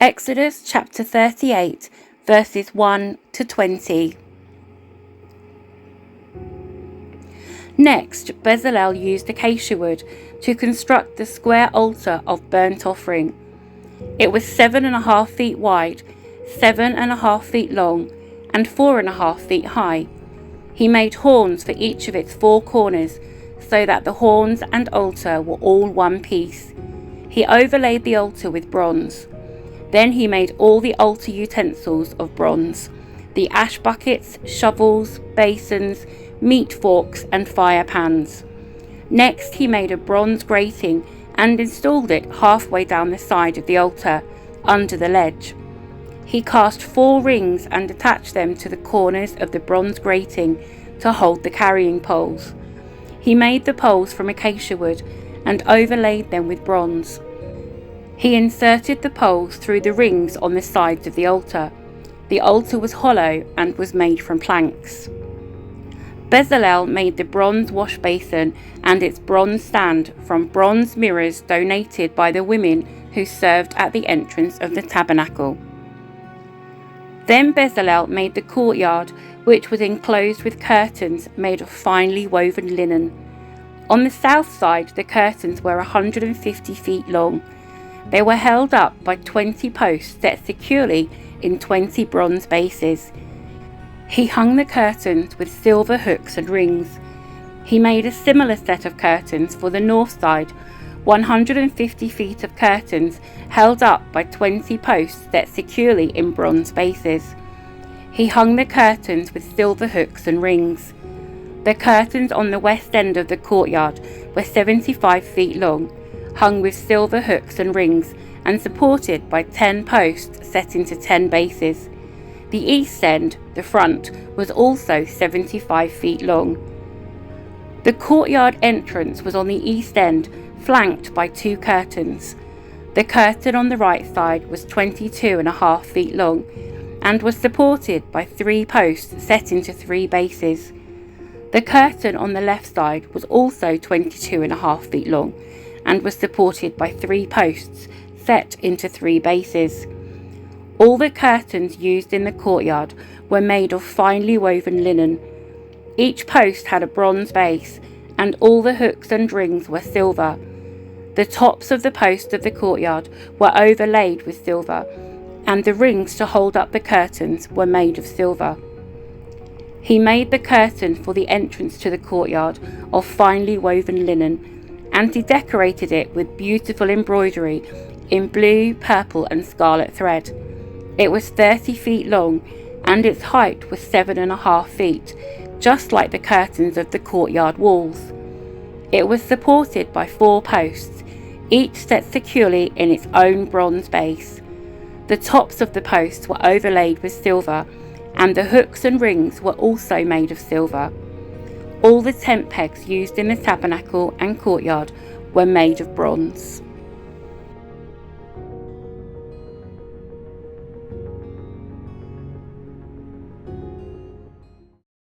Exodus chapter 38, verses 1 to 20. Next, Bezalel used acacia wood to construct the square altar of burnt offering. It was 7.5 feet wide, 7.5 feet long, and 4.5 feet high. He made horns for each of its 4 corners, so that the horns and altar were all one piece. He overlaid the altar with bronze. Then he made all the altar utensils of bronze: the ash buckets, shovels, basins, meat forks, and fire pans. Next he made a bronze grating and installed it halfway down the side of the altar, under the ledge. He cast 4 rings and attached them to the corners of the bronze grating to hold the carrying poles. He made the poles from acacia wood and overlaid them with bronze. He inserted the poles through the rings on the sides of the altar. The altar was hollow and was made from planks. Bezalel made the bronze washbasin and its bronze stand from bronze mirrors donated by the women who served at the entrance of the tabernacle. Then Bezalel made the courtyard, which was enclosed with curtains made of finely woven linen. On the south side, the curtains were 150 feet long. They were held up by 20 posts set securely in 20 bronze bases. He hung the curtains with silver hooks and rings. He made a similar set of curtains for the north side, 150 feet of curtains held up by 20 posts set securely in bronze bases. He hung the curtains with silver hooks and rings. The curtains on the west end of the courtyard were 75 feet long, hung with silver hooks and rings, and supported by 10 posts set into 10 bases. The east end, the front, was also 75 feet long. The courtyard entrance was on the east end, flanked by 2 curtains. The curtain on the right side was 22.5 feet long, and was supported by 3 posts set into 3 bases. The curtain on the left side was also 22.5 feet long, and was supported by 3 posts set into 3 bases. All the curtains used in the courtyard were made of finely woven linen. Each post had a bronze base, and all the hooks and rings were silver. The tops of the posts of the courtyard were overlaid with silver, and the rings to hold up the curtains were made of silver. He made the curtain for the entrance to the courtyard of finely woven linen, and he decorated it with beautiful embroidery in blue, purple, and scarlet thread. It was 30 feet long, and its height was 7.5 feet, just like the curtains of the courtyard walls. It was supported by 4 posts, each set securely in its own bronze base. The tops of the posts were overlaid with silver, and the hooks and rings were also made of silver. All the tent pegs used in the tabernacle and courtyard were made of bronze.